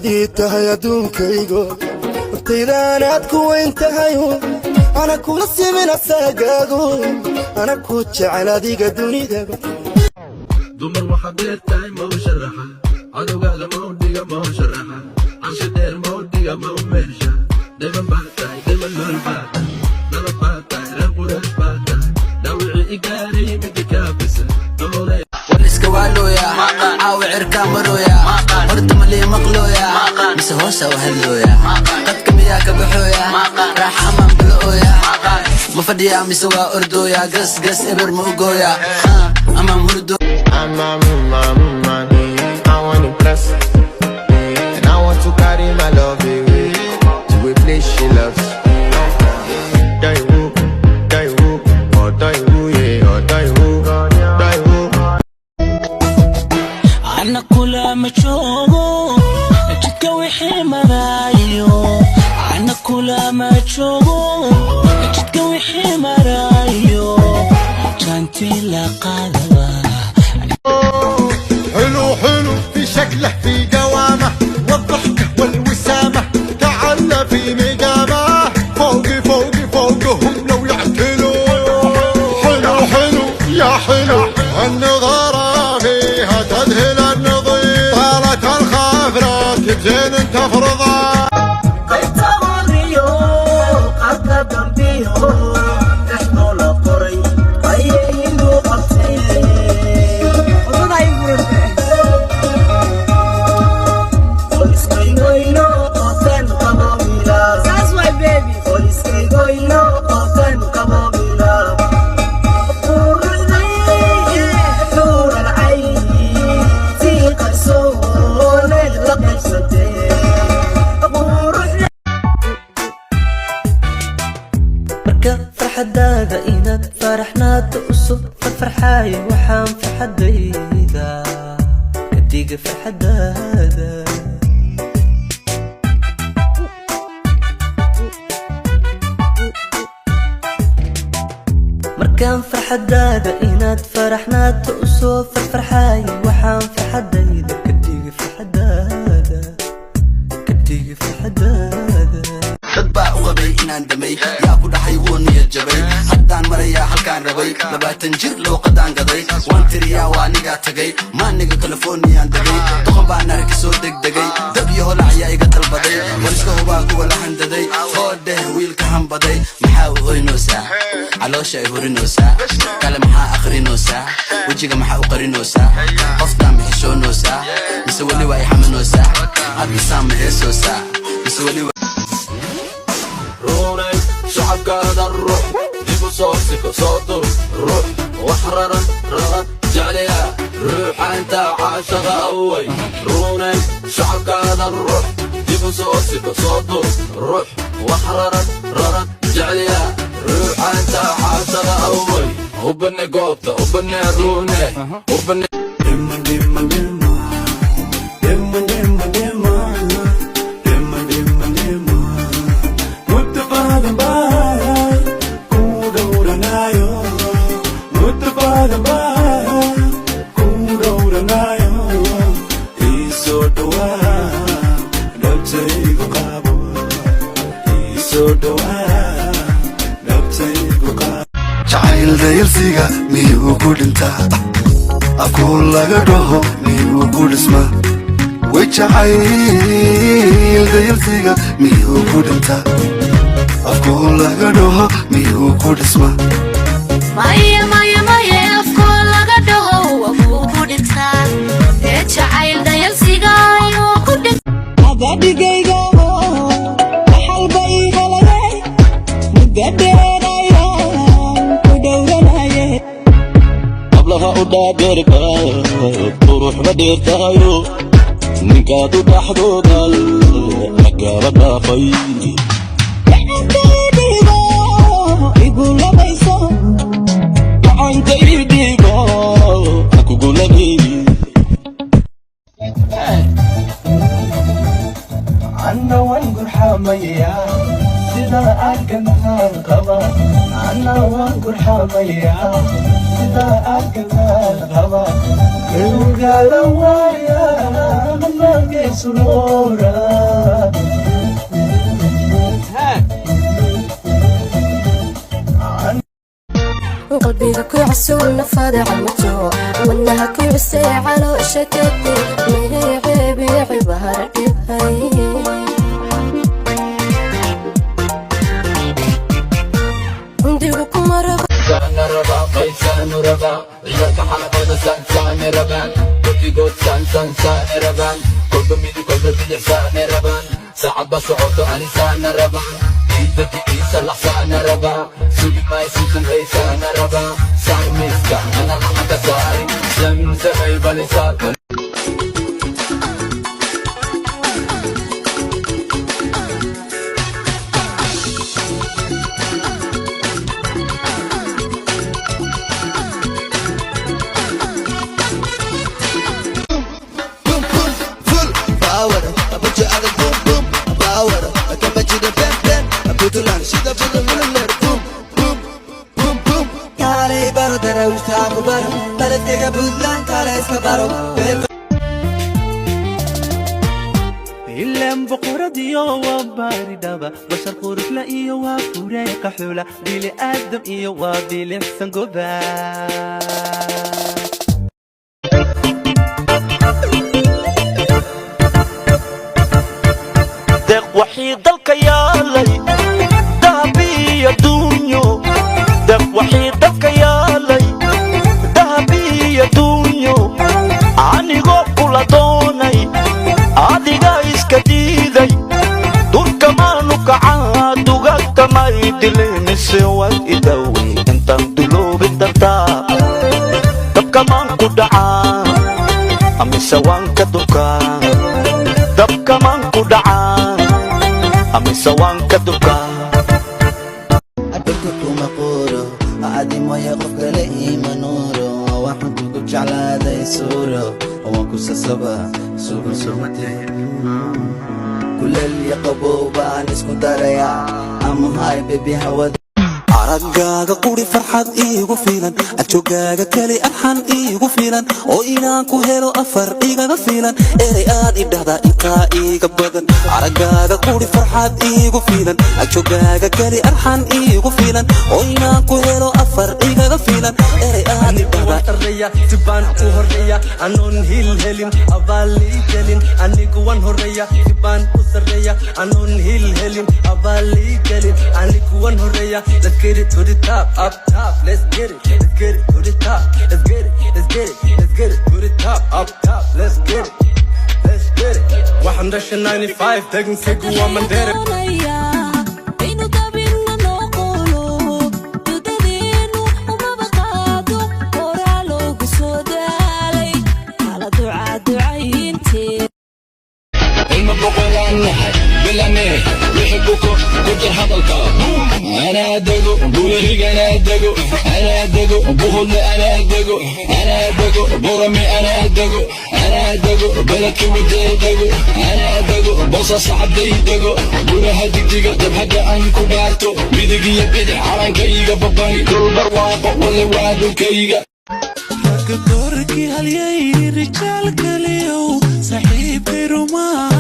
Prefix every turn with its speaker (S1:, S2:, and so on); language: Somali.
S1: adii tahay adduunkaygo hortaydaanaad ku weyn tahayo ana kula simin asagaago ana ku jecel adiga dunidaba
S2: dumar waxaad leertahay ma u sharaxa cadowgaaga ma u dhiga ma u sharaxa cansha dheer ma u dhiga ma u meersha dhiban baa tahay dhiban nool baa tahay nabad baa tahay reer quraash baa tahay dhaawicii igaaray midda kaafisa
S3: waliska waalooya caawi cirka marooya horta malii maqlooya mise hoosa u hadlooya qadka miyaa ka baxooya raaxa amaan balooya ma fadhiya mise waa ordooya gas gas eber ma ugooya amaan hurdo
S4: I want to bless and I want to carry my love away to a place she loves.
S5: أنا كل ما تشوفه جدك وحي مرايو أنا كل ما تشوفه جدك وحي مرايو جانتي لقادة
S4: حلو حلو في شكله في قوامه والضحكة والوسامة تعالى في مقامه فوقي فوقي فوقهم لو يعتلوا حلو حلو يا حلو النظارة فيها تذهل النظير طالت الخافرات بزين تفرضها
S5: قيت مريو قد دمبيو نحن لقري قيدو قبتي
S3: فرحدادا إناد فرحنا تقصو فرحاي وحام فرحدادا كديق فرحدادا مركان فرحدادا إناد فرحنا تقصو فرحاي وحام فرحدادا كديق فرحدادا كديق فرحدادا dadbaa u qabay inaan damay yaa ku dhaxay wuu niyad jabay haddaan marayaa halkaan rabay 20 jir luuqadaan gaday waan tiriyaa waa anigaa tagay maaniga californiyaan degay doqon baan arka soo degdegay dab iyo holac ayaa iga dalbaday waliska hubaa kuwa la handaday oo dheh wiilka hanbaday maxaa u oynoosaa caloosha ay hurinoosaa kale maxaa akhrinoosaa wejiga maxaa u qarinoosaa qoftaa maxishoonoosaa mise weli waa i xamanoosaa haddisaa maheesoosaa mise weli
S2: روني شعب قاد الروح جيبوا صوصك صوتوا روح وحررا رغد جعليها روح انت عاشق اوي روني شعب قاد الروح جيبوا صوصك صوتوا روح وحررا رغد جعليها روح انت عاشق اوي وبني قوطة وبني روني وبني
S1: jacayl dayalsiga miyuu ku dhintaa afkuu laga dhaho miyuu ku dhismaa way jacayl dayalsiga miyuu ku dhintaa afkuu laga dhaho miyuu ku dhismaa
S6: maya maya maya afkuu laga dhaho wuu ku dhintaa ee jacayl dayalsiga ayuu ku dhintaa
S5: addigayga xal bay helay mugadeenaya ku dhowranaye
S7: qablaha u dhaabeerka qurux badheertahayo ninkaad u dhaxdoogal magaaba dhaafay
S5: gacantaydigo igu labayso
S7: gacantaydigo kugu labay
S4: anna waan gurxamaya
S3: sida arkanaan qaba ana waan qurxamaya sida arkanaan qaba ilugala waya mangeesu noora
S6: قلبي كعسول نفاد عمته وانها كعسي على شكتي مهي عيبي عبها رقبهي عنديكم مرة
S2: سان ربا قيسان ربا لك حلقة سان ربان كوكي قوت سان ربان كل بميدي كل بدي سان ربان ساعد بصعود أني سان ربان إذا كيس لحسان ربا سوري ما يسوسن هيسان ربا ساي مسكا أنا لحمك ساري سامي سهي باليسار
S3: إلهم بقردي وباري دابا بشر قرف لأي وفريق حولة بيلي آدم إيو وبيلي حسن قبا
S8: deeq waxii dalka yaalay dahabiya duunyo deeq waxii dalka yaalay dahabiya duunyo anigoo kula doonay adiga iska diiday durkamaanu kacaa dugagtamay dileynise waad idawey intaan duloobin dartaa dabkamaan ku dhacaa amise waan ka dukaa dabkamaan ku dhacaa amise waan ka dukaa
S3: أدرك مقوله عادي ما يقف لي منوره واحد يقول على هذا سوره وانكو سبا سوبر سومتي كل اللي يقبوا بان اسكو داريا ام هاي بيبي هوا
S9: aragaaga quri farxad iigu filan ajogaaga kali arxan iigu filan oo inaan ku helo afar igaga filan erey aad idhahda intaa iiga badan aragaaga quri farxad iigu filan ajogaaga kali arxan iigu filan oo inaan ku helo afar igaga filan erey aad idhahda
S3: horeya tibaan u horeya anoon hilhelin abaalgelin anigu wan horeya tibaan u sareya anoon hilhelin abaalgelin anigu wan horeya let's get it to the top up top let's get it to the top let's get it to the top up top let's get it 195 taking kick woman there
S2: أنا أدقو بوليك أنا أدقو أنا أدقو بوهل أنا أدقو أنا أدقو برمي أنا أدقو بلدك ودي أدقو أنا أدقو بوصة صعب دي أدقو بولا هديك ديقا تبحق أنكو بارتو بيدقي يبدي حران كيقا بباني دول برواقو والي وادو كيقا
S3: دوركي هل يي رجال كليو صحيبي روما